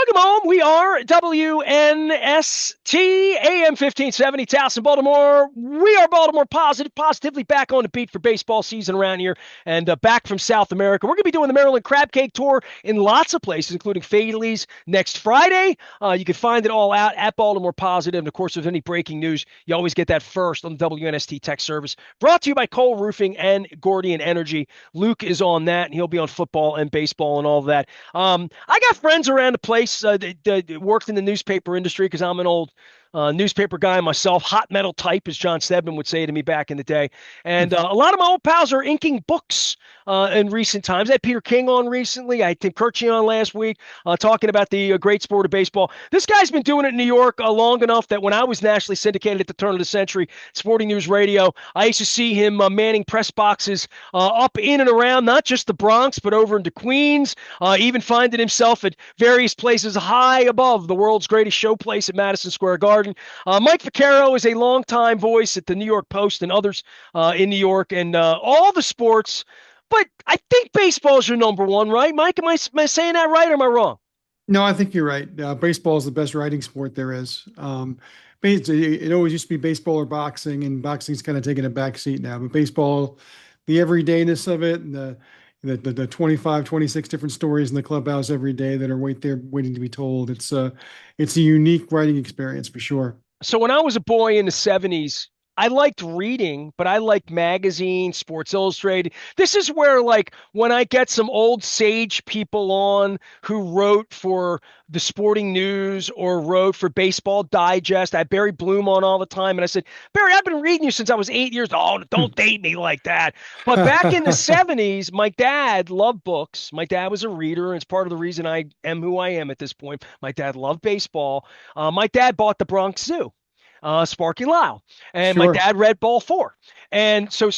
Welcome home. We are WNST AM 1570, Towson, Baltimore. We are Baltimore positively back on the beat for baseball season around here and back from South America. We're going to be doing the Maryland Crab Cake Tour in lots of places, including Fadley's next Friday. You can find it all out at Baltimore Positive. And of course, if there's any breaking news, you always get that first on the WNST text service. Brought to you by Cole Roofing and Gordian Energy. Luke is on that, and he'll be on football and baseball and all of that. I got friends around the place that worked in the newspaper industry because I'm an old newspaper guy myself, hot metal type, as John Stedman would say to me back in the day. And a lot of my old pals are inking books in recent times. I had Peter King on recently. I had Tim Kirchy on last week talking about the great sport of baseball. This guy's been doing it in New York long enough that when I was nationally syndicated at the turn of the century, Sporting News Radio, I used to see him manning press boxes up in and around, not just the Bronx, but over into Queens, even finding himself at various places high above the world's greatest showplace at Madison Square Garden. Mike Vaccaro is a longtime voice at the New York Post and others in New York and all the sports. But I think baseball is your number one, right, Mike? Am I saying that right or am I wrong? No, I think you're right. Baseball is the best writing sport there is. It always used to be baseball or boxing, and boxing's kind of taken a back seat now. But baseball, the everydayness of it, and the 25, 26 different stories in the clubhouse every day that are waiting to be told. It's a unique writing experience for sure. So when I was a boy in the 70s, I liked reading, but I liked magazines, Sports Illustrated. This is where, like, when I get some old sage people on who wrote for the Sporting News or wrote for Baseball Digest, I had Barry Bloom on all the time. And I said, Barry, I've been reading you since I was 8 years old. Oh, don't date me like that. But back in the 70s, my dad loved books. My dad was a reader, and it's part of the reason I am who I am at this point. My dad loved baseball. My dad bought the Bronx Zoo. Sparky Lau. And my Sure. dad read Ball Four. And so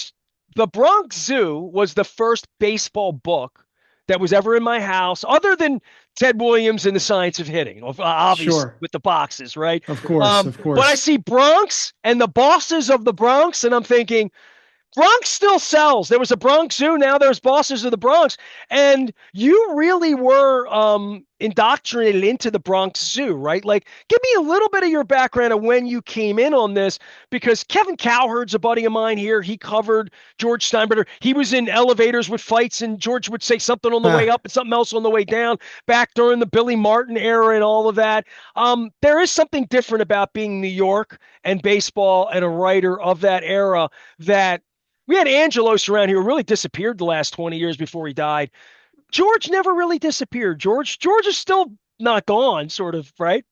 the Bronx Zoo was the first baseball book that was ever in my house, other than Ted Williams and the Science of Hitting, obviously Sure. with the boxes, right? Of course. Of But I course. see Bronx and the Bosses of the Bronx, and I'm thinking, Bronx still sells. There was a Bronx Zoo. Now there's Bosses of the Bronx. And you really were indoctrinated into the Bronx Zoo, right? Like, give me a little bit of your background of when you came in on this, because Kevin Cowherd's a buddy of mine here. He covered George Steinbrenner. He was in elevators with fights, and George would say something on the way up and something else on the way down back during the Billy Martin era and all of that. There is something different about being New York and baseball and a writer of that era that we had Angelos around here who really disappeared the last 20 years before he died. George never really disappeared. George is still not gone, sort of, right?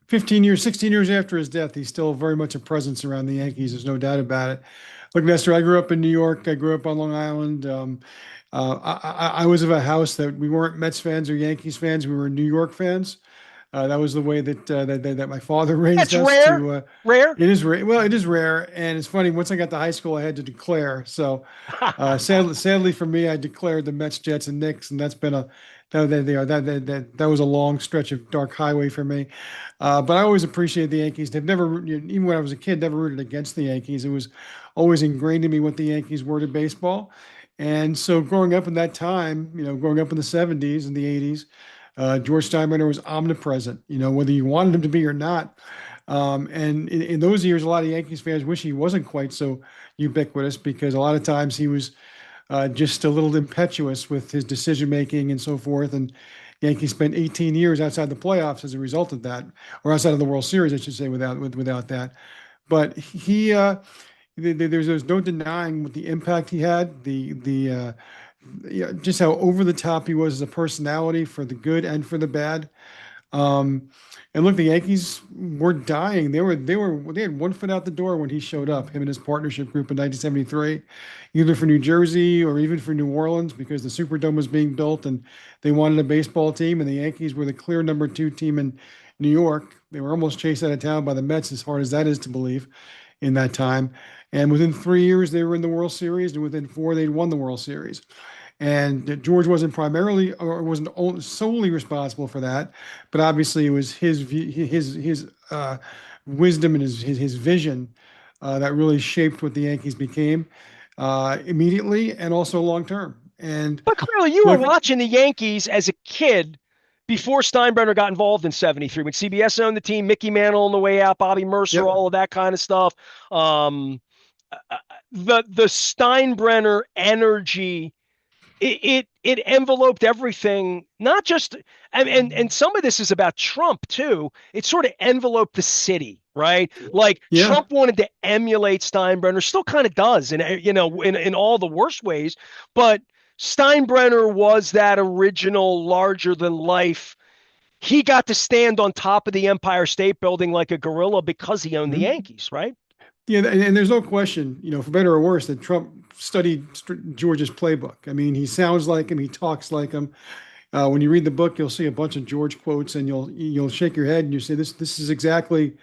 15 years, 16 years after his death, he's still very much a presence around the Yankees. There's no doubt about it. Look, Nestor, I grew up in New York. I grew up on Long Island. I was of a house that we weren't Mets fans or Yankees fans. We were New York fans. That was the way that my father raised That's us rare. to. Rare. It is rare. Well, it is rare, and it's funny. Once I got to high school, I had to declare. So, sadly for me, I declared the Mets, Jets, and Knicks, and that's been a that was a long stretch of dark highway for me. But I always appreciated the Yankees. They've never, even when I was a kid, never rooted against the Yankees. It was always ingrained in me what the Yankees were to baseball. And so, growing up in that time, growing up in the '70s and the '80s. George Steinbrenner was omnipresent, whether you wanted him to be or not. And in those years, a lot of Yankees fans wish he wasn't quite so ubiquitous because a lot of times he was just a little impetuous with his decision making and so forth. And Yankees spent 18 years outside the playoffs as a result of that, or outside of the World Series, I should say, without that. But there's no denying what the impact he had, the just how over the top he was as a personality for the good and for the bad. And look, the Yankees were dying. They had one foot out the door when he showed up, him and his partnership group in 1973, either for New Jersey or even for New Orleans, because the Superdome was being built and they wanted a baseball team, and the Yankees were the clear number two team in New York. They were almost chased out of town by the Mets, as hard as that is to believe, in that time. And within 3 years, they were in the World Series, and within four, they'd won the World Series. And George wasn't primarily or wasn't solely responsible for that, but obviously it was his wisdom and his vision that really shaped what the Yankees became immediately and also long term. And But clearly, you were look, watching the Yankees as a kid before Steinbrenner got involved in 73, when CBS owned the team, Mickey Mantle on the way out, Bobby Mercer, Yep. all of that kind of stuff. Um, the Steinbrenner energy, it enveloped everything, not just and some of this is about Trump too. It sort of enveloped the city, right? Like Yeah. Trump wanted to emulate Steinbrenner, still kind of does, and in all the worst ways, but Steinbrenner was that original larger than life. He got to stand on top of the Empire State Building like a gorilla because he owned the Mhm. Yankees, right? Yeah, and there's no question, for better or worse, that Trump studied George's playbook. I mean, he sounds like him, he talks like him. When you read the book, you'll see a bunch of George quotes, and you'll shake your head and you say, this is exactly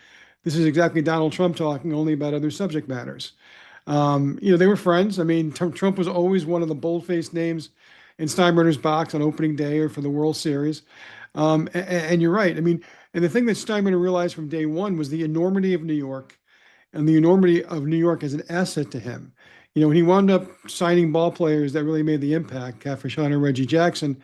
Donald Trump talking, only about other subject matters. They were friends. I mean, Trump was always one of the bold-faced names in Steinbrenner's box on opening day or for the World Series. And you're right. I mean, and the thing that Steinbrenner realized from day one was the enormity of New York and the enormity of New York as an asset to him. When he wound up signing ball players that really made the impact, Caffrey and Reggie Jackson,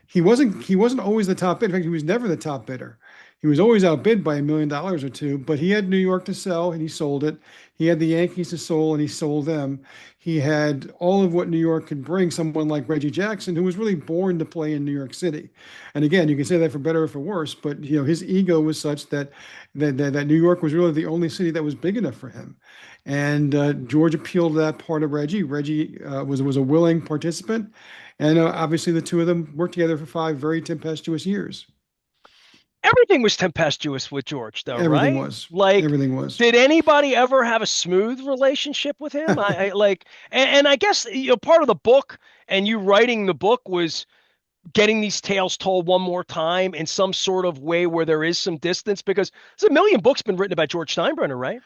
he wasn't always the top bidder. In fact, he was never the top bidder. He was always outbid by $1 million or two, but he had New York to sell and he sold it. He had the Yankees to sell and he sold them. He had all of what New York could bring, someone like Reggie Jackson, who was really born to play in New York City. And again, you can say that for better or for worse, but his ego was such that New York was really the only city that was big enough for him. And George appealed to that part of Reggie. Reggie was a willing participant, and obviously the two of them worked together for 5 very tempestuous years. Everything was tempestuous with George, though, Everything right? was. Like, Everything was. did anybody ever have a smooth relationship with him? I like, and I guess part of the book and you writing the book was getting these tales told one more time in some sort of way where there is some distance, because there's a million books been written about George Steinbrenner, right?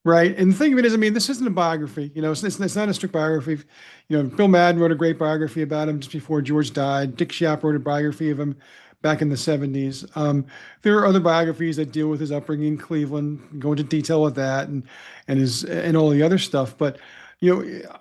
Right. And the thing of it is, I mean, this isn't a biography. It's not a strict biography. Bill Madden wrote a great biography about him just before George died. Dick Schaap wrote a biography of him back in the 70s. There are other biographies that deal with his upbringing in Cleveland, go into detail with that and all the other stuff. But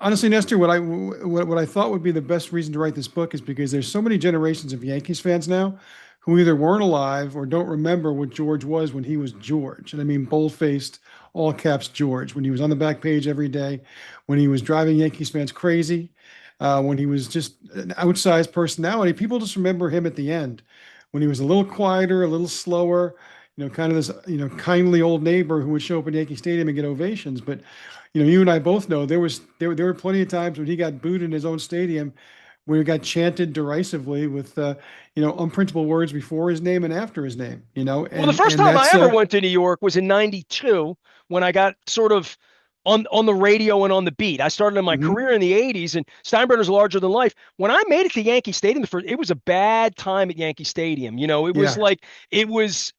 honestly, Nestor, what I thought would be the best reason to write this book is because there's so many generations of Yankees fans now who either weren't alive or don't remember what George was when he was George. And I mean, bold-faced, all caps George, when he was on the back page every day, when he was driving Yankees fans crazy, when he was just an outsized personality. People just remember him at the end when he was a little quieter, a little slower, kind of this, kindly old neighbor who would show up at Yankee Stadium and get ovations. But, you and I both know there were plenty of times when he got booed in his own stadium where he got chanted derisively with unprintable words before his name and after his name, Well, the and first and time I that's ever went to New York was in '92 when I got sort of on the radio and on the beat. I started in my mhm, career in the '80s, and Steinbrenner's larger than life. When I made it to Yankee Stadium, the first, it was a bad time at Yankee Stadium. It was yeah, like it was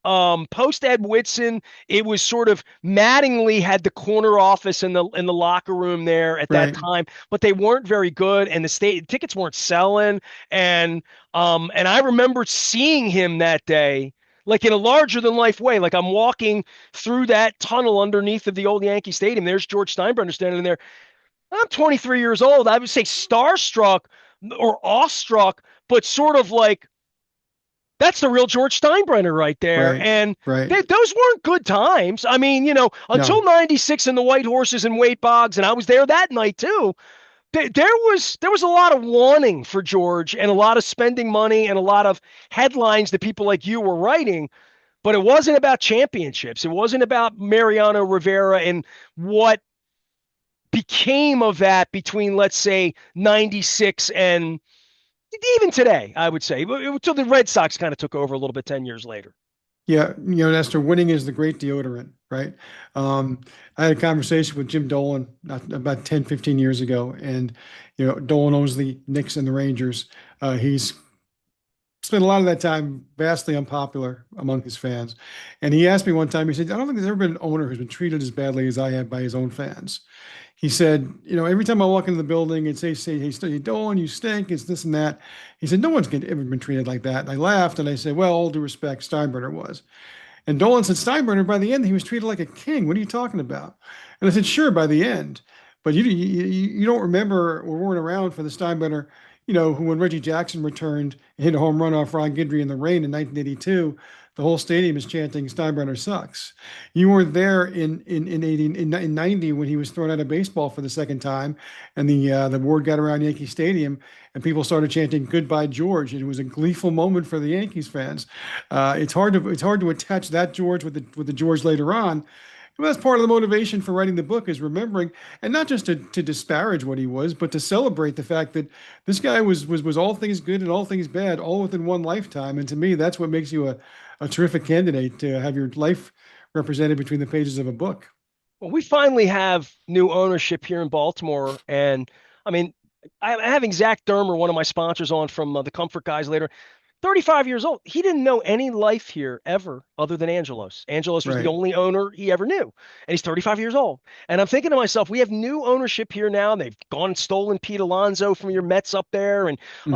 post Ed Whitson. It was sort of Mattingly had the corner office in the locker room there at that right. time, but they weren't very good, and the state tickets weren't selling. And I remember seeing him that day like in a larger than life way. Like I'm walking through that tunnel underneath of the old Yankee Stadium. There's George Steinbrenner standing there. I'm 23 years old. I would say starstruck or awestruck, but sort of like that's the real George Steinbrenner right there. Right, And right. those weren't good times. I mean, until No, '96 and the White Horses and Wade Boggs, and I was there that night too. There was a lot of wanting for George and a lot of spending money and a lot of headlines that people like you were writing, but it wasn't about championships. It wasn't about Mariano Rivera and what became of that between, let's say, '96 and even today, I would say, until the Red Sox kind of took over a little bit 10 years later. yeah, Nestor, winning is the great deodorant, right? Um, I had a conversation with Jim Dolan about 10, 15 years ago, and Dolan owns the Knicks and the Rangers. He's spent a lot of that time vastly unpopular among his fans. And he asked me one time, he said, I don't think there's ever been an owner who's been treated as badly as I have by his own fans. He said, every time I walk into the building and say, hey, Dolan, you stink, it's this and that. He said, no one's ever been treated like that. And I laughed and I said, well, all due respect, Steinbrenner was. And Dolan said, Steinbrenner, by the end, he was treated like a king. What are you talking about? And I said, sure, by the end. But you don't remember or weren't around for the Steinbrenner, who when Reggie Jackson returned and hit a home run off Ron Guidry in the rain in 1982, the whole stadium is chanting Steinbrenner sucks. You weren't there in 80 in 90 when he was thrown out of baseball for the second time, and the word got around Yankee Stadium, and people started chanting "Goodbye George." It was a gleeful moment for the Yankees fans. It's hard to attach that George with the George later on. Well, that's part of the motivation for writing the book is remembering, and not just to disparage what he was, but to celebrate the fact that this guy was all things good and all things bad, all within one lifetime. And to me, that's what makes you a terrific candidate to have your life represented between the pages of a book. Well, we finally have new ownership here in Baltimore, and I mean, I'm having Zach Dermer, one of my sponsors, on from the Comfort Guys later. 35 years old. He didn't know any life here ever other than Angelos. Angelos was the Right. only owner he ever knew. And he's 35 years old. And I'm thinking to myself, we have new ownership here now. They've gone and stolen Pete Alonso from your Mets up there. And Hmm.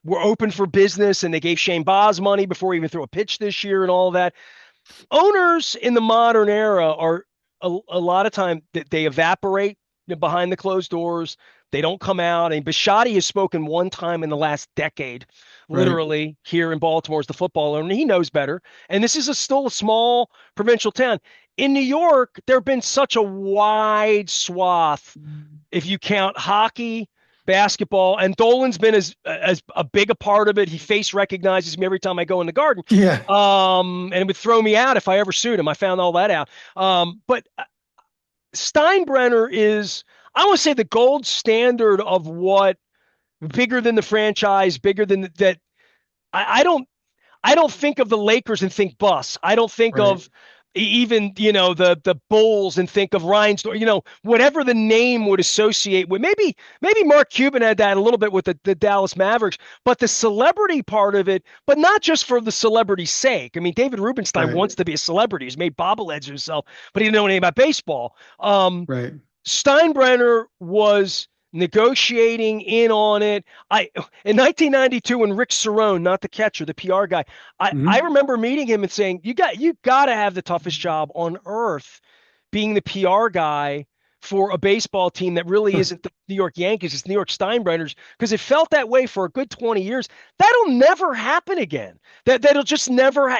we're open for business. And they gave Shane Baz money before he even threw a pitch this year and all of that. Owners in the modern era are a lot of time that they evaporate behind the closed doors. They don't come out. And Bisciotti has spoken one time in the last decade, Right. literally here in Baltimore as the football owner. He knows better. And this is still a small provincial town. In New York, there have been such a wide swath if you count hockey, basketball, and Dolan's been as a big a part of it. He face recognizes me every time I go in the garden. Yeah. And it would throw me out if I ever sued him. I found all that out. But Steinbrenner is, I want to say, the gold standard of what bigger than the franchise, bigger than that. I don't think of the Lakers and think bus. I don't think Right. of even the Bulls and think of Reinsdorf. Whatever the name would associate with. Maybe Mark Cuban had that a little bit with the Dallas Mavericks, but the celebrity part of it, but not just for the celebrity's sake. I mean, David Rubenstein Right. wants to be a celebrity. He's made bobbleheads himself, but he didn't know anything about baseball. Right. Steinbrenner was negotiating in on it. I In 1992 when Rick Cerrone, not the catcher, the PR guy, I Hmm. remember meeting him and saying, you got to have the toughest job on earth being the PR guy for a baseball team that really isn't the New York Yankees, it's New York Steinbrenners, because it felt that way for a good 20 years. That'll never happen again. That'll just never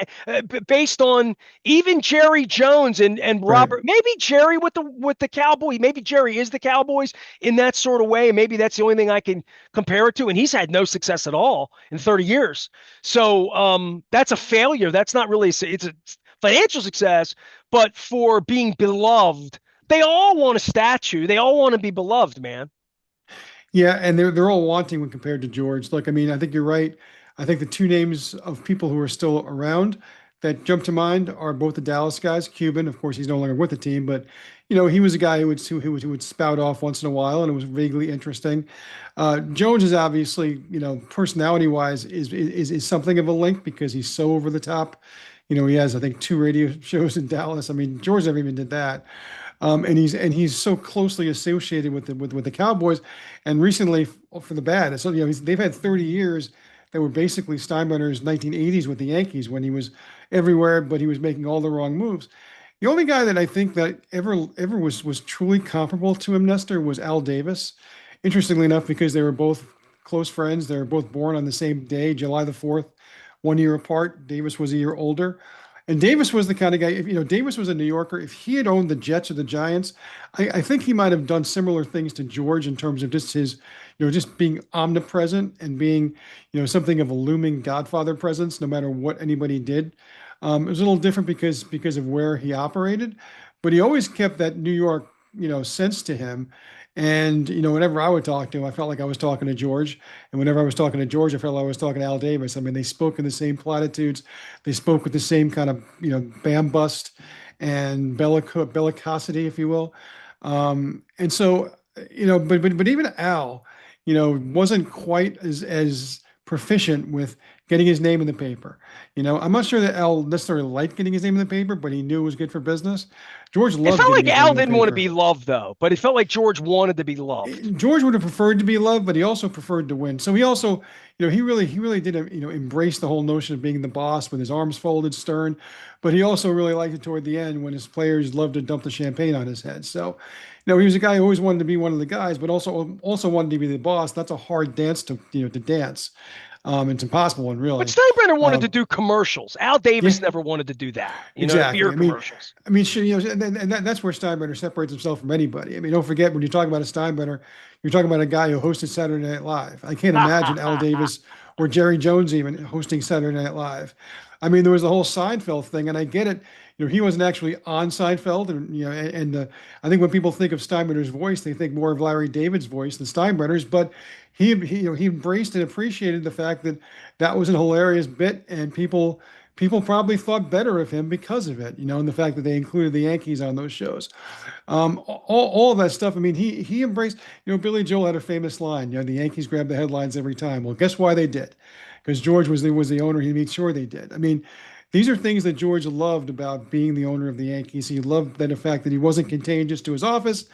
based on even Jerry Jones and Right. Robert, maybe Jerry with the Cowboys, maybe Jerry is the Cowboys in that sort of way, and maybe that's the only thing I can compare it to, and he's had no success at all in 30 years. So that's a failure. That's not really it's a financial success, but for being beloved, they all want a statue. They all want to be beloved, man. Yeah, and they're all wanting when compared to George. Look, I mean, I think you're right. I think the two names of people who are still around that jump to mind are both the Dallas guys. Cuban, of course, he's no longer with the team, but he was a guy who would spout off once in a while, and it was vaguely interesting. Jones is obviously, personality wise, is something of a link because he's so over the top. He has, I think, two radio shows in Dallas. I mean, George never even did that. And he's so closely associated with the Cowboys, and recently for the bad. So they've had 30 years that were basically Steinbrenner's 1980s with the Yankees when he was everywhere, but he was making all the wrong moves. The only guy that I think that ever was truly comparable to him, Nestor, was Al Davis. Interestingly enough, because they were both close friends, they were both born on the same day, July the 4th, 1 year apart. Davis was a year older. And Davis was the kind of guy, if Davis was a New Yorker, if he had owned the Jets or the Giants, I think he might have done similar things to George in terms of just his, just being omnipresent and being, something of a looming Godfather presence, no matter what anybody did. It was a little different because of where he operated, but he always kept that New York, sense to him. And whenever I would talk to him, I felt like I was talking to George, and whenever I was talking to George, I felt like I was talking to Al Davis. I mean, they spoke in the same platitudes, they spoke with the same kind of bam bust and bellicosity, if you will. And so but even Al, wasn't quite as proficient with getting his name in the paper. I'm not sure that Al necessarily liked getting his name in the paper, but he knew it was good for business. George It loved felt getting like his name Al in the didn't want to paper. be loved though, but it felt like George wanted to be loved. George would have preferred to be loved, but he also preferred to win. So he also, he really did, embrace the whole notion of being the boss with his arms folded, stern. But he also really liked it toward the end when his players loved to dump the champagne on his head. So, he was a guy who always wanted to be one of the guys, but also wanted to be the boss. That's a hard dance to dance. It's impossible one But really. Steinbrenner wanted to Um, do commercials. Al yeah, Davis never wanted to do that. Beer exactly. commercials. Sure, that's where Steinbrenner separates himself from anybody. Don't forget when you talk about a Steinbrenner, you're talking about a guy who hosted Saturday Night Live. I can't imagine Al Davis or Jerry Jones even hosting Saturday Night Live. There was the whole Seinfeld thing, and I get it. He wasn't actually on Seinfeld, and I think when people think of Steinbrenner's voice, they think more of Larry David's voice than Steinbrenner's. But he embraced and appreciated the fact that that was an hilarious bit, and people probably thought better of him because of it, and the fact that they included the Yankees on those shows. All of that stuff. He embraced, Billy Joel had a famous line, the Yankees grab the headlines every time. Well, guess why they did? Because George was the owner. He made sure they did. These are things that George loved about being the owner of the Yankees. He loved the fact that he wasn't contagious to his office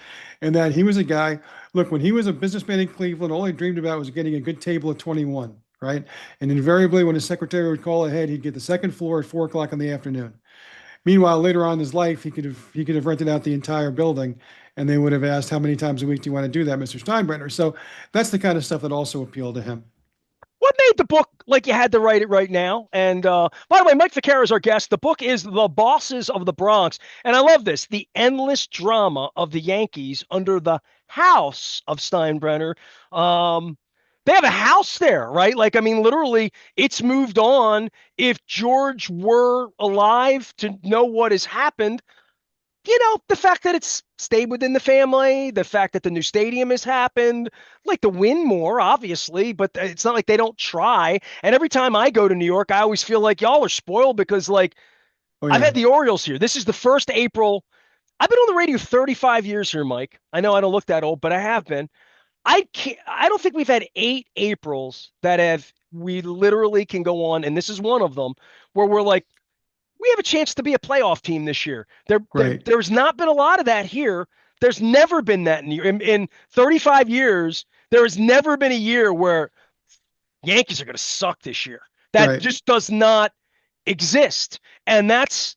and that he was a guy. Look, when he was a businessman in Cleveland, all he dreamed about was getting a good table at 21, right? And invariably, when his secretary would call ahead, he'd get the second floor at 4 o'clock in the afternoon. Meanwhile, later on in his life, he could have rented out the entire building, and they would have asked, "How many times a week do you want to do that, Mr. Steinbrenner?" So that's the kind of stuff that also appealed to him. What made the book like you had to write it right now? And by the way, Mike Vaccaro is our guest. The book is The Bosses of the Bronx. And I love this, the endless drama of the Yankees under the house of Steinbrenner. They have a house there, right? Like, literally, it's moved on. If George were alive to know what has happened, the fact that it's stayed within the family, the fact that the new stadium has happened, like to win more, obviously, but it's not like they don't try. And every time I go to New York, I always feel like y'all are spoiled because, like, Oh I've yeah, had the Orioles here. This is the first April. I've been on the radio 35 years here, Mike. I know I don't look that old, but I have been. I don't think we've had 8 Aprils that have we literally can go on, and this is one of them, where we're like, we have a chance to be a playoff team this year. right, There's not been a lot of that here. There's never been that in 35 years. There has never been a year where Yankees are going to suck this year. That right. just does not exist. And that's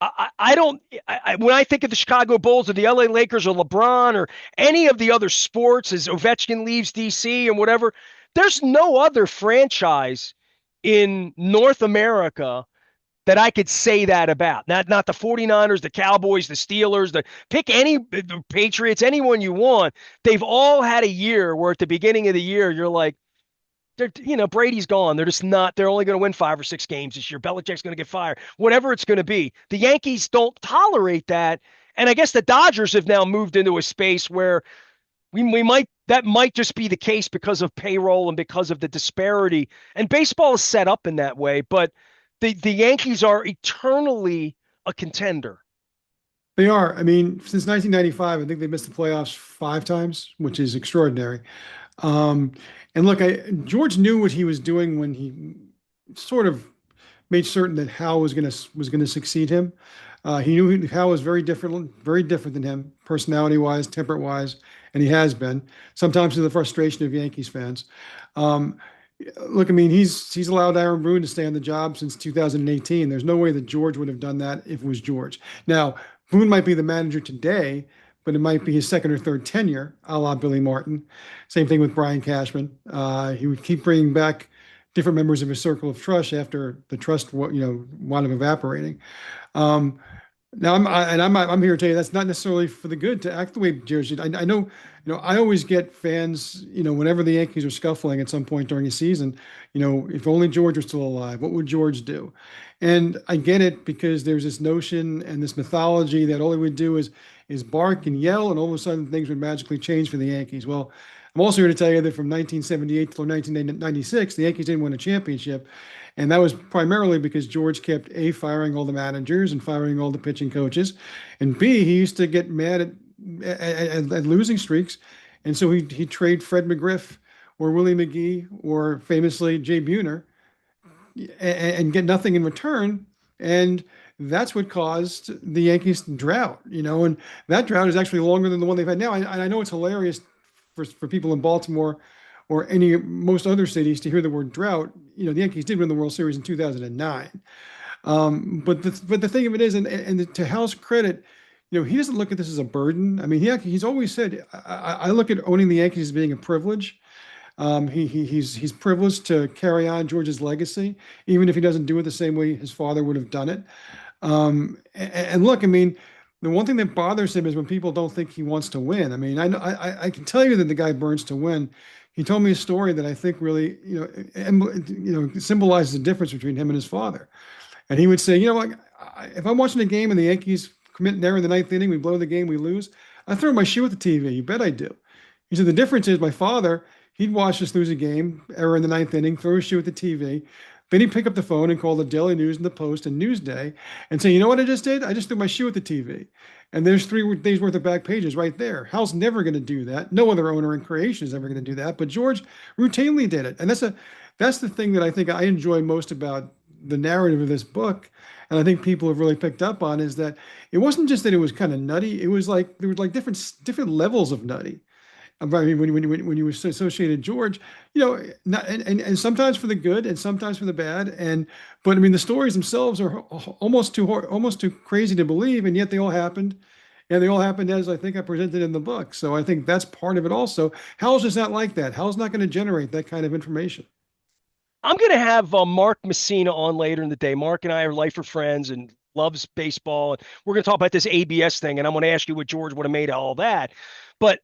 I don't when I think of the Chicago Bulls or the LA Lakers or LeBron or any of the other sports as Ovechkin leaves DC and whatever, there's no other franchise in North America that I could say that about. Not the 49ers, the Cowboys, the Steelers, pick any the Patriots, anyone you want. They've all had a year where at the beginning of the year you're like, Brady's gone. They're just not, they're only going to win 5 or 6 games this year. Belichick's going to get fired. Whatever it's going to be. The Yankees don't tolerate that. And I guess the Dodgers have now moved into a space where we might that might just be the case because of payroll and because of the disparity. And baseball is set up in that way, but the Yankees are eternally a contender. They are. Since 1995, I think they missed the playoffs 5 times, which is extraordinary. Um, and look, George knew what he was doing when he sort of made certain that Hal was gonna succeed him. He knew Hal was very different than him, personality wise, temperament wise, and he has been sometimes to the frustration of Yankees fans. Um, Look, he's allowed Aaron Boone to stay on the job since 2018. There's no way that George would have done that if it was George. Now, Boone might be the manager today, but it might be his second or third tenure, a la Billy Martin. Same thing with Brian Cashman. He would keep bringing back different members of his circle of trust after the trust, wound up evaporating. Um, Now I'm here to tell you that's not necessarily for the good to act the way George did. I know, I always get fans, whenever the Yankees are scuffling at some point during a season, if only George was still alive, what would George do? And I get it because there's this notion and this mythology that all he would do is bark and yell, and all of a sudden things would magically change for the Yankees. Well, I'm also here to tell you that from 1978 till 1996, the Yankees didn't win a championship. And that was primarily because George kept A, firing all the managers and firing all the pitching coaches, and B, he used to get mad at losing streaks. And so he'd trade Fred McGriff or Willie McGee or famously Jay Buhner and get nothing in return. And that's what caused the Yankees drought, and that drought is actually longer than the one they've had now. I know it's hilarious for people in Baltimore or most other cities to hear the word drought. The Yankees did win the World Series in 2009. But the thing of it is, and to Hal's credit, he doesn't look at this as a burden. I mean, he's always said, I look at owning the Yankees as being a privilege. He's privileged to carry on George's legacy, even if he doesn't do it the same way his father would have done it. And look, I mean, the one thing that bothers him is when people don't think he wants to win. I mean, I can tell you that the guy burns to win. He told me a story that I think really, symbolizes the difference between him and his father. And he would say, like, if I'm watching a game and the Yankees commit an error in the ninth inning, we blow the game, we lose, I throw my shoe at the TV. You bet I do. He said the difference is my father, he'd watch us lose a game, error in the ninth inning, throw his shoe at the TV. Then he'd pick up the phone and call the Daily News and the Post and Newsday and say, you know what I just did? I just threw my shoe at the TV. And there's 3 days worth of back pages right there. Hal's never going to do that. No other owner in creation is ever going to do that. But George routinely did it. And that's the thing that I think I enjoy most about the narrative of this book. And I think people have really picked up on is that it wasn't just that it was kind of nutty. It was like there were like different levels of nutty. I mean, when you associated George, and sometimes for the good and sometimes for the bad, but I mean the stories themselves are almost too crazy to believe, and yet they all happened, and they all happened as I think I presented in the book. So I think that's part of it also. Hal's just not like that. Hal's not going to generate that kind of information. I'm going to have Mark Messina on later in the day. Mark and I are lifer friends and loves baseball. And we're going to talk about this ABS thing, and I'm going to ask you what George would have made of all that. But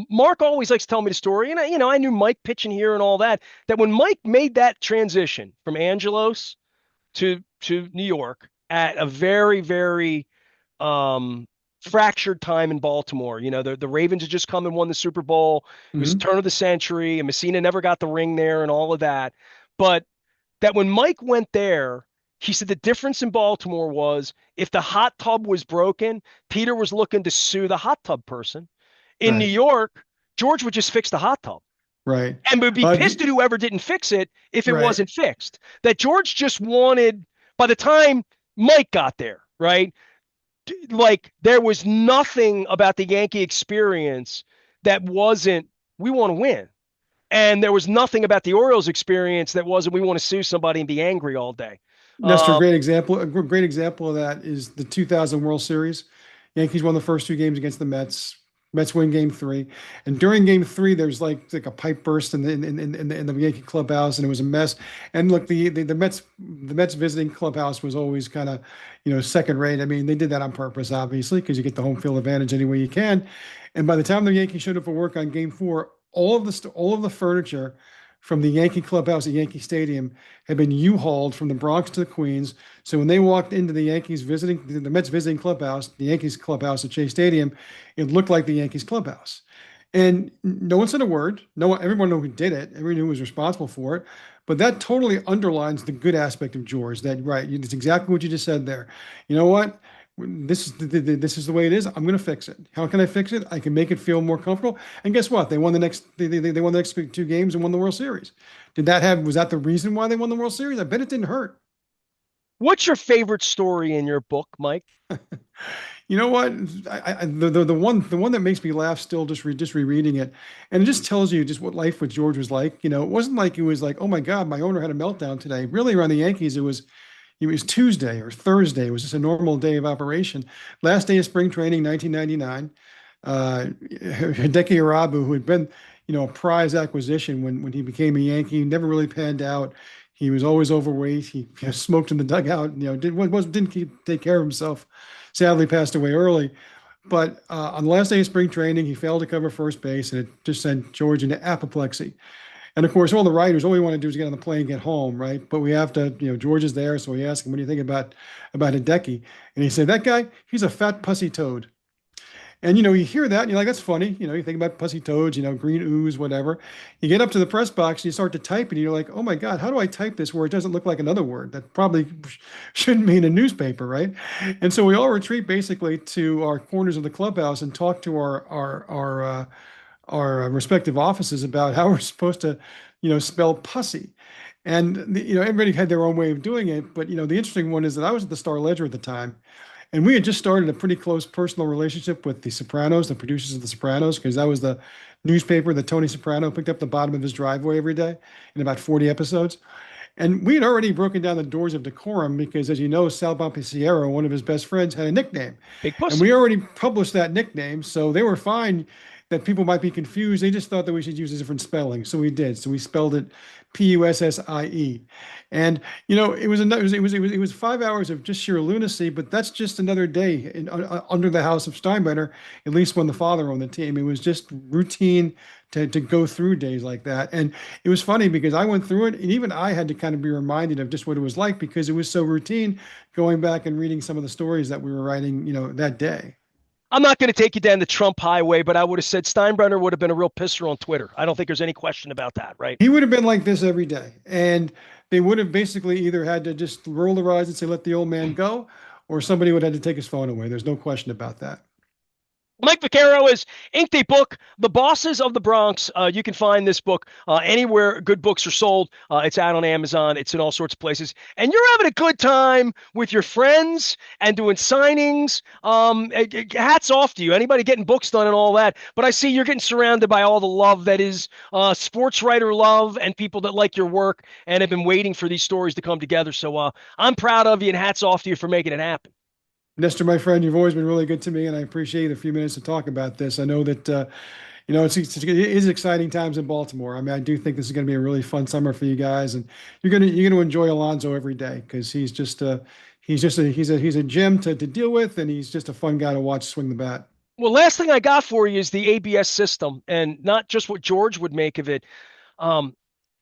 Mark always likes to tell me the story, and I knew Mike pitching here and all that. That when Mike made that transition from Angelos to New York at a very very um, fractured time in Baltimore. The Ravens had just come and won the Super Bowl. It was the Hmm. turn of the century, and Messina never got the ring there and all of that. But that when Mike went there, he said the difference in Baltimore was if the hot tub was broken, Peter was looking to sue the hot tub person. In New Right, York, George would just fix the hot tub right, and would be uh, pissed at whoever didn't fix it if it right. wasn't fixed. That George just wanted, by the time Mike got there, right? Like there was nothing about the Yankee experience that wasn't, we want to win. And there was nothing about the Orioles experience that wasn't, we want to sue somebody and be angry all day. Nestor, Uh, great example. A great example of that is the 2000 World Series. Yankees won the first 2 games against the Mets. Mets win game three, and during game three, there's like a pipe burst in the Yankee clubhouse, and it was a mess. And look, the Mets visiting clubhouse was always kind of, second rate. I mean, they did that on purpose, obviously, because you get the home field advantage any way you can. And by the time the Yankees showed up for work on game four, all of the furniture from the Yankee clubhouse at Yankee Stadium had been U-hauled from the Bronx to the Queens. So when they walked into the Mets visiting clubhouse, the Yankees clubhouse at Chase Stadium, it looked like the Yankees clubhouse. And no one said a word. No one, everyone knew who did it. Everyone knew who was responsible for it. But that totally underlines the good aspect of George. That right, it's exactly what you just said there. You know what? This is the way it is. I'm going to fix it. How can I fix it? I can make it feel more comfortable. And guess what? They won the next 2 games and won the World Series. Was that the reason why they won the World Series? I bet it didn't hurt. what's your favorite story in your book, Mike? You know what? The one that makes me laugh still just rereading it, and it just tells you just what life with George was like. It wasn't like it was like, oh my God, my owner had a meltdown today. Really, around the Yankees, it was Tuesday or Thursday. It was just a normal day of operation. Last day of spring training, 1999. Hideki Irabu, who had been, a prize acquisition when he became a Yankee, never really panned out. He was always overweight. He smoked in the dugout. Didn't take care of himself. Sadly, passed away early. But on the last day of spring training, he failed to cover first base, and it just sent George into apoplexy. And of course, all the writers, all we want to do is get on the plane and get home, right? But we have to, George is there, so we ask him, "What do you think about Hideki?" And he said, "That guy, he's a fat pussy toad." And you hear that, and you're like, "That's funny." You think about pussy toads, green ooze, whatever. You get up to the press box and you start to type, and you're like, "Oh my God, how do I type this where it doesn't look like another word that probably shouldn't be in a newspaper, right?" And so we all retreat basically to our corners of the clubhouse and talk to our respective offices about how we're supposed to, spell pussy. And everybody had their own way of doing it. But the interesting one is that I was at the Star Ledger at the time, and we had just started a pretty close personal relationship with The Sopranos, the producers of The Sopranos, because that was the newspaper that Tony Soprano picked up the bottom of his driveway every day in about 40 episodes. And we had already broken down the doors of decorum because, as you know, Sal Bompissiero, one of his best friends, had a nickname. Big And pussy. we already published that nickname. So they were fine that people might be confused. They just thought that we should use a different spelling. So we did. So we spelled it Pussie. And, it was 5 hours of just sheer lunacy, but that's just another day under the house of Steinbrenner, at least when the father owned the team. It was just routine to go through days like that. And it was funny because I went through it, and even I had to kind of be reminded of just what it was like because it was so routine going back and reading some of the stories that we were writing, that day. I'm not going to take you down the Trump highway, but I would have said Steinbrenner would have been a real pisser on Twitter. I don't think there's any question about that, right? He would have been like this every day. And they would have basically either had to just roll their eyes and say, let the old man go, or somebody would have had to take his phone away. There's no question about that. Mike Vaccaro has inked a book, The Bosses of the Bronx. You can find this book anywhere good books are sold. It's out on Amazon. It's in all sorts of places. And you're having a good time with your friends and doing signings. Hats off to you. Anybody getting books done and all that. But I see you're getting surrounded by all the love that is sports writer love and people that like your work and have been waiting for these stories to come together. So I'm proud of you and hats off to you for making it happen. Nestor, my friend, you've always been really good to me, and I appreciate a few minutes to talk about this. I know that it is exciting times in Baltimore. I mean, I do think this is going to be a really fun summer for you guys, and you're going to enjoy Alonso every day because he's a gem to deal with, and he's just a fun guy to watch swing the bat. Well, last thing I got for you is the ABS system, and not just what George would make of it. Um,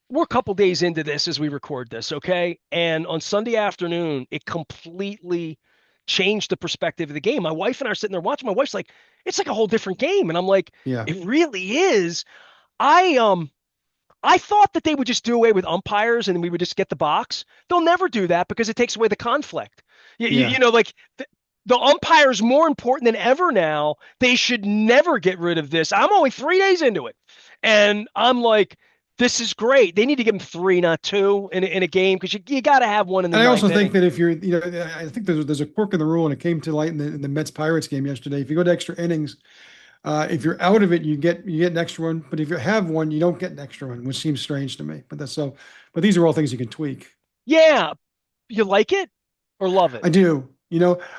we're a couple days into this as we record this, okay? And on Sunday afternoon, it completely changed the perspective of the game. My wife and I are sitting there watching. My wife's like, "It's like a whole different game," and I'm like, Yeah. "It really is." I thought that they would just do away with umpires and we would just get the box. They'll never do that because it takes away the conflict. Yeah. Like the umpire's more important than ever now. They should never get rid of this. I'm only 3 days into it. And I'm like, this is great. They need to give them three, not two in a game because you got to have one in the And I also ninth think inning. that if I think there's a quirk in the rule, and it came to light in the Mets Pirates game yesterday. If you go to extra innings, if you're out of it, you get an extra one. But if you have one, you don't get an extra one, which seems strange to me. But that's so. But these are all things you can tweak. Yeah. You like it or love it? I do.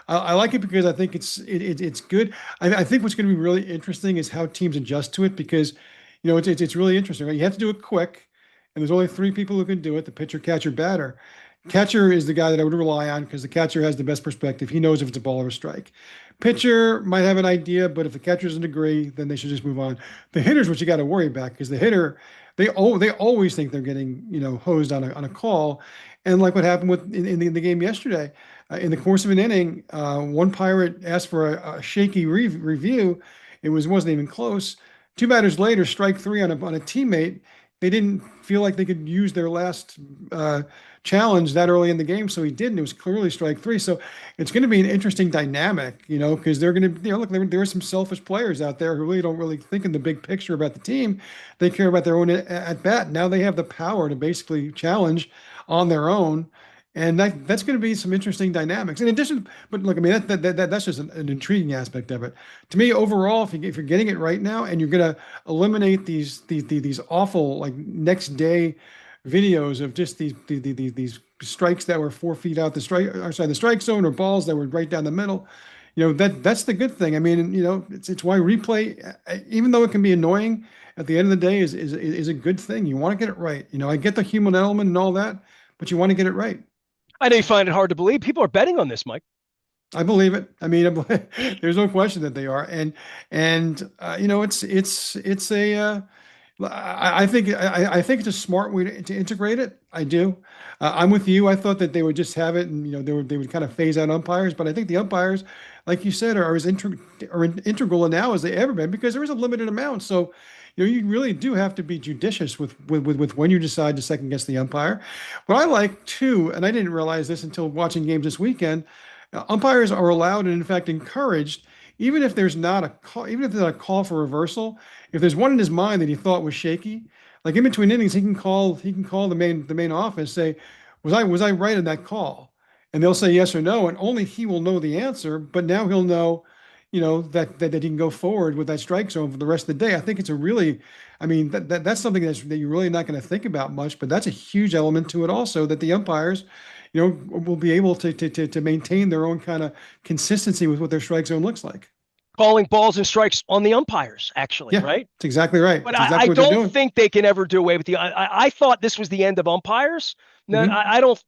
I like it because I think it's good. I think what's going to be really interesting is how teams adjust to it because, it's really interesting. Right? You have to do it quick, and there's only three people who can do it: the pitcher, catcher, batter. Catcher is the guy that I would rely on because the catcher has the best perspective. He knows if it's a ball or a strike. Pitcher might have an idea, but if the catcher doesn't agree, then they should just move on. The hitter's what you got to worry about because the hitter, they always think they're getting hosed on a call, and like what happened in the game yesterday, in the course of an inning, one Pirate asked for a shaky review. Wasn't even close. Two batters later, strike three on a teammate. They didn't feel like they could use their last challenge that early in the game, so he didn't. It was clearly strike three. So it's going to be an interesting dynamic, because they're going to, look, there are some selfish players out there who really don't really think in the big picture about the team. They care about their own at bat. Now they have the power to basically challenge on their own. And that's going to be some interesting dynamics. In addition, but look, I mean, that's just an intriguing aspect of it. To me, overall, if you're getting it right now, and you're going to eliminate these awful like next day videos of just these strikes that were 4 feet out the strike zone, or balls that were right down the middle, that's the good thing. I mean, it's why replay, even though it can be annoying, at the end of the day is a good thing. You want to get it right. I get the human element and all that, but you want to get it right. I know you find it hard to believe. People are betting on this, Mike. I believe it. I mean, there's no question that they are, and it's a. I think it's a smart way to integrate it. I do. I'm with you. I thought that they would just have it, and they would kind of phase out umpires, but I think the umpires, like you said, are as integral now as they ever been because there is a limited amount. So, you really do have to be judicious with when you decide to second guess the umpire. What I like too, and I didn't realize this until watching games this weekend, umpires are allowed and in fact encouraged, even if there's not a call for reversal. If there's one in his mind that he thought was shaky, Like in between innings, he can call the main office, say, was I right in that call? And they'll say yes or no, and only he will know the answer. But now he'll know, that he can go forward with that strike zone for the rest of the day. I think it's a really, I mean, that's something that you're really not going to think about much, but that's a huge element to it also, that the umpires, will be able to maintain their own kind of consistency with what their strike zone looks like. Calling balls and strikes on the umpires, actually, Yeah, right? it's exactly right. But It's I exactly what they're don't doing. think they can ever do away with the. I thought this was the end of umpires. No, Hmm. I don't.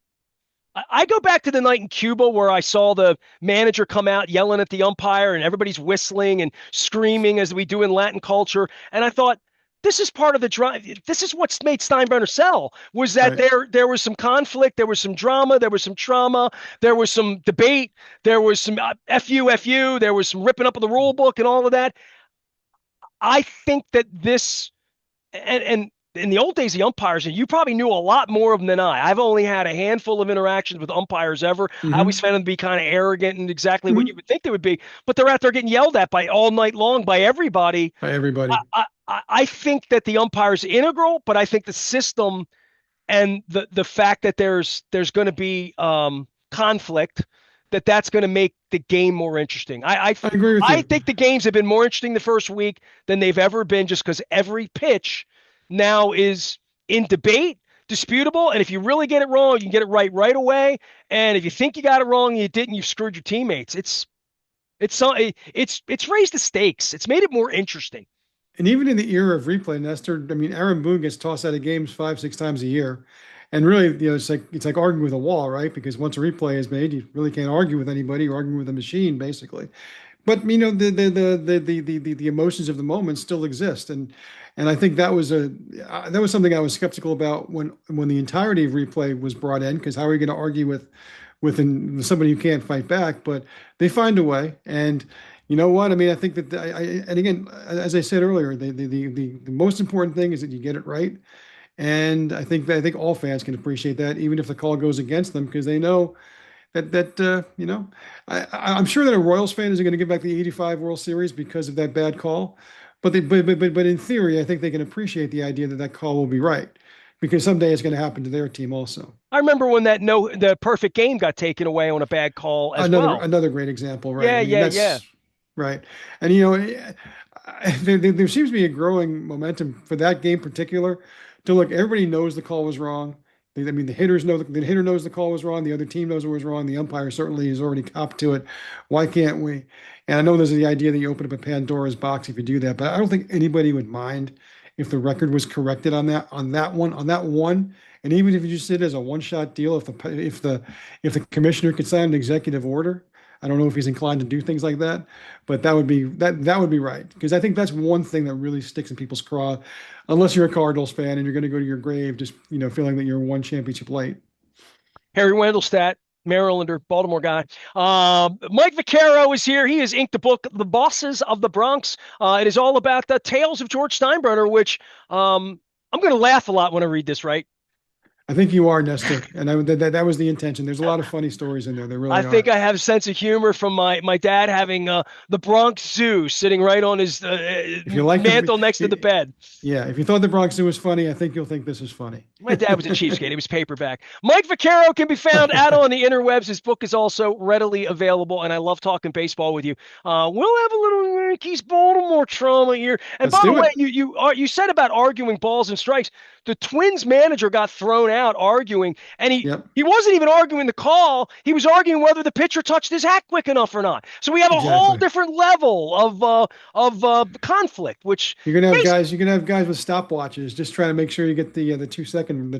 I go back to the night in Cuba where I saw the manager come out yelling at the umpire and everybody's whistling and screaming as we do in Latin culture. And I thought, this is part of the drive. This is what's made Steinbrenner sell, was that Right. there was some conflict, there was some drama, there was some trauma, there was some debate, there was some FU, there was some ripping up of the rule book and all of that. I think that this and in the old days, the umpires, and you probably knew a lot more of them than I. I've only had a handful of interactions with umpires ever. I always Hmm. found them to be kind of arrogant and exactly what you Hmm. would think they would be, but they're out there getting yelled at by all night long by everybody. By everybody. I think that the umpire's integral, but I think the system and the fact that there's going to be conflict, that's going to make the game more interesting. I agree with I you. think the games have been more interesting the first week than they've ever been, just because every pitch now is in debate, disputable, and if you really get it wrong, you can get it right away. And if you think you got it wrong and you didn't, you've screwed your teammates. It's raised the stakes. It's made it more interesting. And even in the era of replay, Nestor, I mean, Aaron Boone gets tossed out of games 5, 6 times a year. And really, it's like arguing with a wall, right? Because once a replay is made, you really can't argue with anybody. You're arguing with a machine, basically. But the emotions of the moment still exist, and I think that was something I was skeptical about when the entirety of replay was brought in, because how are you going to argue with somebody who can't fight back? But they find a way, and you know what? I mean, I think that and again, as I said earlier, the most important thing is that you get it right, and I think all fans can appreciate that, even if the call goes against them, because they know I'm sure that a Royals fan isn't going to give back the '85 World Series because of that bad call, but in theory, I think they can appreciate the idea that that call will be right, because someday it's going to happen to their team also. I remember when the perfect game got taken away on a bad call as Another well. another great example, right? I Yeah, mean, yeah, yeah. that's right, and there seems to be a growing momentum for that game in particular. To look, everybody knows the call was wrong. I mean, the hitter knows the call was wrong. The other team knows it was wrong. The umpire certainly is already copped to it. Why can't we? And I know there's the idea that you open up a Pandora's box if you do that, but I don't think anybody would mind if the record was corrected on that one. And even if you just did it as a one-shot deal, if the commissioner could sign an executive order, I don't know if he's inclined to do things like that, but that would be right, because I think that's one thing that really sticks in people's craw, unless you're a Cardinals fan and you're going to go to your grave just feeling that you're one championship late. Harry Wendelstadt, Marylander, Baltimore guy. Mike Vaccaro is here. He has inked the book, The Bosses of the Bronx. It is all about the tales of George Steinbrenner, which I'm going to laugh a lot when I read this, right? I think you are, Nestor, and that was the intention. There's a lot of funny stories in there. There I really think are. I have a sense of humor from my dad having the Bronx Zoo sitting right on his If you like mantle next to the bed. yeah, if you thought the Bronx Zoo was funny, I think you'll think this is funny. My dad was a cheapskate. It was paperback. Mike Vaccaro can be found out on the interwebs. His book is also readily available, and I love talking baseball with you. We'll have a little Yankees Baltimore trauma here. And Let's by the do way, it. you said about arguing balls and strikes. The Twins manager got thrown out arguing, and he Yep, he wasn't even arguing the call. He was arguing whether the pitcher touched his hat quick enough or not. So we have a whole exactly. different level of conflict, which You're gonna have guys with stopwatches just trying to make sure you get the 2 second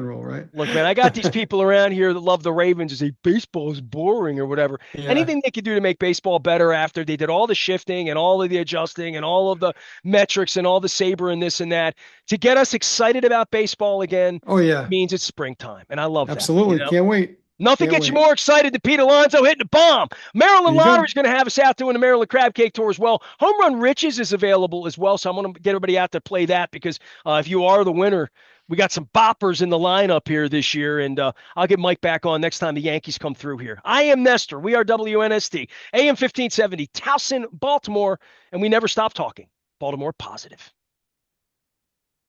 rule, right? look, man, I got these people around here that love the Ravens and say baseball is boring or whatever. Yeah. Anything they could do to make baseball better after they did all the shifting and all of the adjusting and all of the metrics and all the saber and this and that to get us excited about baseball again Oh yeah. means it's springtime. And I love that. Absolutely. Can't wait. Nothing Can't gets you wait. more excited than Pete Alonso hitting a bomb. There Maryland you Lottery go. is going to have us out doing the Maryland Crab Cake Tour as well. Home Run Riches is available as well, so I'm going to get everybody out to play that because if you are the winner, we got some boppers in the lineup here this year, and I'll get Mike back on next time the Yankees come through here. I am Nestor. We are WNST, AM 1570, Towson, Baltimore, and we never stop talking. Baltimore positive.